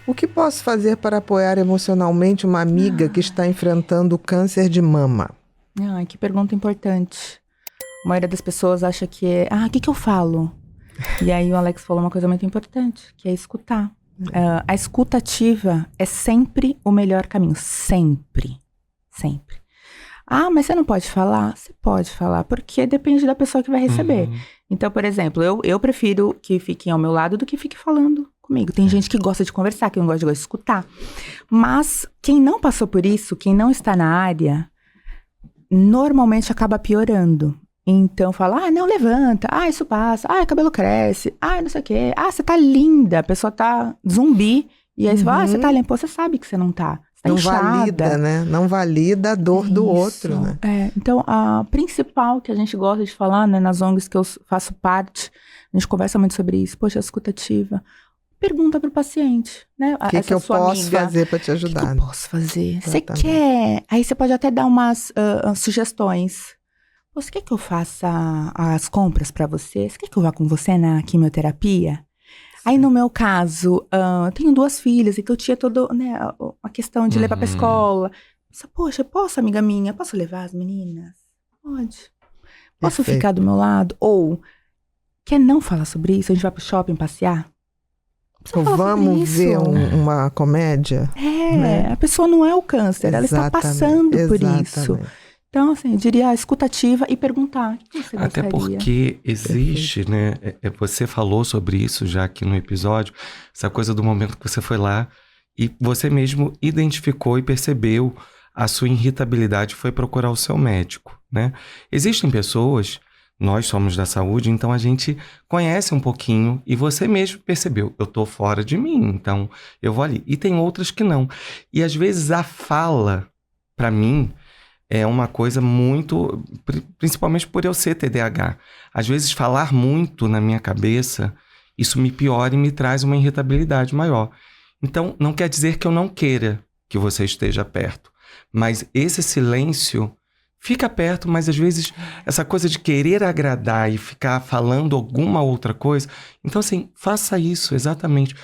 O que posso fazer para apoiar emocionalmente uma amiga que está enfrentando câncer de mama? Que pergunta importante. A maioria das pessoas acha que é... o que eu falo? E aí o Alex falou uma coisa muito importante, que é escutar. A escuta ativa é sempre o melhor caminho. Sempre. Sempre. Mas você não pode falar? Você pode falar, porque depende da pessoa que vai receber. Então, por exemplo, eu prefiro que fiquem ao meu lado do que fique falando comigo. Tem gente que gosta de conversar, que não gosta de escutar. Mas quem não passou por isso, quem não está na área, normalmente acaba piorando. Então fala, não, levanta, isso passa, cabelo cresce, não sei o quê, você tá linda, a pessoa tá zumbi. E aí você fala, você tá linda, pô, você sabe que você não tá. Não inchada. Valida, né? Não valida a dor do outro, né? Então, a principal que a gente gosta de falar, né, nas ONGs que eu faço parte, a gente conversa muito sobre isso, poxa, escutativa. Pergunta pro paciente, né? O que eu posso fazer para te ajudar? O que eu posso fazer? Você quer? Aí você pode até dar umas sugestões. Você quer que eu faça as compras para você? Você quer que eu vá com você na quimioterapia? Aí, no meu caso, eu tenho 2 filhas, então eu tinha toda, né, a questão de levar pra escola. Poxa, posso, amiga minha? Posso levar as meninas? Pode. Posso ficar do meu lado? Ou, quer não falar sobre isso? A gente vai pro shopping passear? Ou vamos ver uma comédia? Né? A pessoa não é o câncer, ela está passando por isso. Então, assim, eu diria escutativa e perguntar. O que você Até gostaria? porque existe, né? Você falou sobre isso já aqui no episódio, essa coisa do momento que você foi lá e você mesmo identificou e percebeu a sua irritabilidade e foi procurar o seu médico, né? Existem pessoas, nós somos da saúde, então a gente conhece um pouquinho e você mesmo percebeu, eu tô fora de mim, então eu vou ali. E tem outras que não. E às vezes a fala, para mim, é uma coisa muito, principalmente por eu ser TDAH. Às vezes falar muito na minha cabeça, isso me piora e me traz uma irritabilidade maior. Então, não quer dizer que eu não queira que você esteja perto. Mas esse silêncio fica perto, mas às vezes essa coisa de querer agradar e ficar falando alguma outra coisa. Então, assim, faça isso exatamente.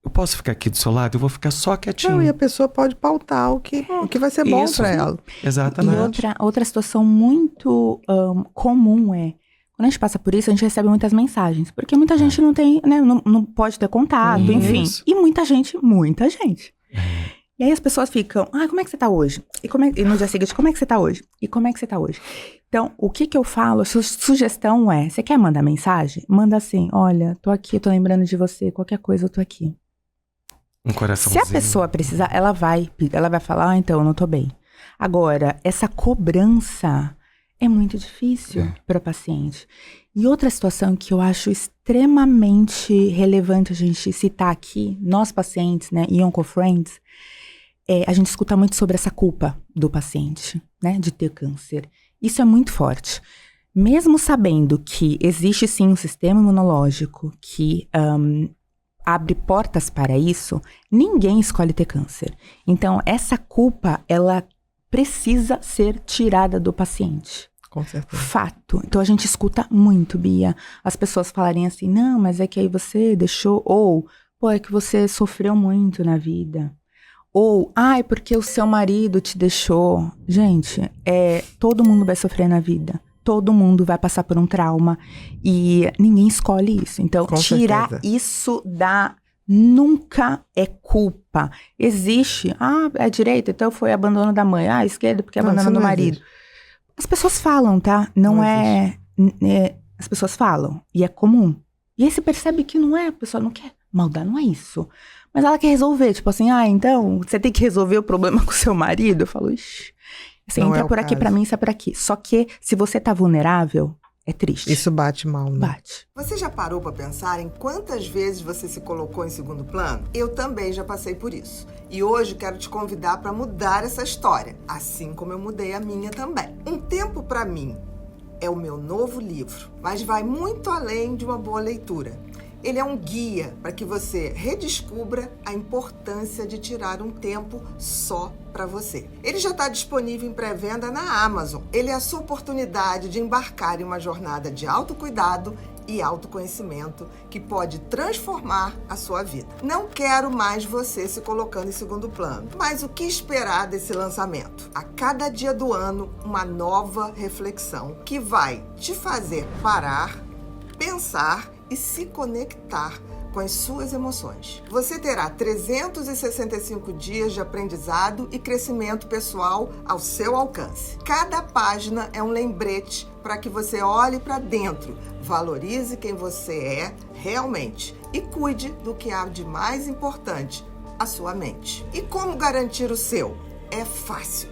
Eu posso ficar aqui do seu lado? Eu vou ficar só quietinho. Não, e a pessoa pode pautar o que vai ser bom para ela. Exatamente. E outra situação muito comum é, quando a gente passa por isso, a gente recebe muitas mensagens. Porque muita gente não tem, né, não pode ter contato, enfim. E muita gente. E aí as pessoas ficam, como é que você tá hoje? E no dia seguinte, como é que você tá hoje? E como é que você tá hoje? Então, o que eu falo, a sugestão é, você quer mandar mensagem? Manda assim, olha, tô aqui, tô lembrando de você, qualquer coisa eu tô aqui. Um coraçãozinho. Se a pessoa precisar, ela vai falar, então, eu não tô bem. Agora, essa cobrança é muito difícil para o paciente. E outra situação que eu acho extremamente relevante a gente citar aqui, nós pacientes, né, e OncoFriends, a gente escuta muito sobre essa culpa do paciente, né, de ter câncer. Isso é muito forte. Mesmo sabendo que existe sim um sistema imunológico que abre portas para isso, ninguém escolhe ter câncer. Então, essa culpa, ela precisa ser tirada do paciente. Com certeza. Fato. Então, a gente escuta muito, Bia, as pessoas falarem assim, não, mas é que aí você deixou, ou, é que você sofreu muito na vida. Ou, é porque o seu marido te deixou. Gente, todo mundo vai sofrer na vida. Todo mundo vai passar por um trauma. E ninguém escolhe isso. Então, tirar isso nunca é culpa. Existe. É direita, então foi abandono da mãe. Esquerda, porque é abandono do marido. Existe. As pessoas falam, tá? Não é... As pessoas falam. E é comum. E aí você percebe que não é. A pessoa não quer maldade, não é isso. Mas ela quer resolver, tipo assim, então, você tem que resolver o problema com o seu marido. Eu falo, ixi, você entra por aqui pra mim, sai por aqui. Só que, se você tá vulnerável, é triste. Isso bate mal, né? Bate. Você já parou pra pensar em quantas vezes você se colocou em segundo plano? Eu também já passei por isso. E hoje quero te convidar pra mudar essa história, assim como eu mudei a minha também. Um Tempo Pra Mim é o meu novo livro, mas vai muito além de uma boa leitura. Ele é um guia para que você redescubra a importância de tirar um tempo só para você. Ele já está disponível em pré-venda na Amazon. Ele é a sua oportunidade de embarcar em uma jornada de autocuidado e autoconhecimento que pode transformar a sua vida. Não quero mais você se colocando em segundo plano, mas o que esperar desse lançamento? A cada dia do ano, uma nova reflexão que vai te fazer parar, pensar e se conectar com as suas emoções. Você terá 365 dias de aprendizado e crescimento pessoal ao seu alcance. Cada página é um lembrete para que você olhe para dentro, valorize quem você é realmente e cuide do que há de mais importante, a sua mente. E como garantir o seu? É fácil.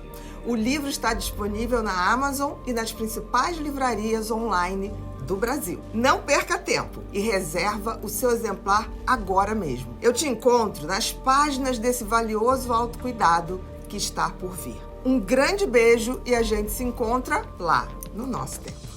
O livro está disponível na Amazon e nas principais livrarias online do Brasil. Não perca tempo e reserva o seu exemplar agora mesmo. Eu te encontro nas páginas desse valioso autocuidado que está por vir. Um grande beijo e a gente se encontra lá no nosso tempo.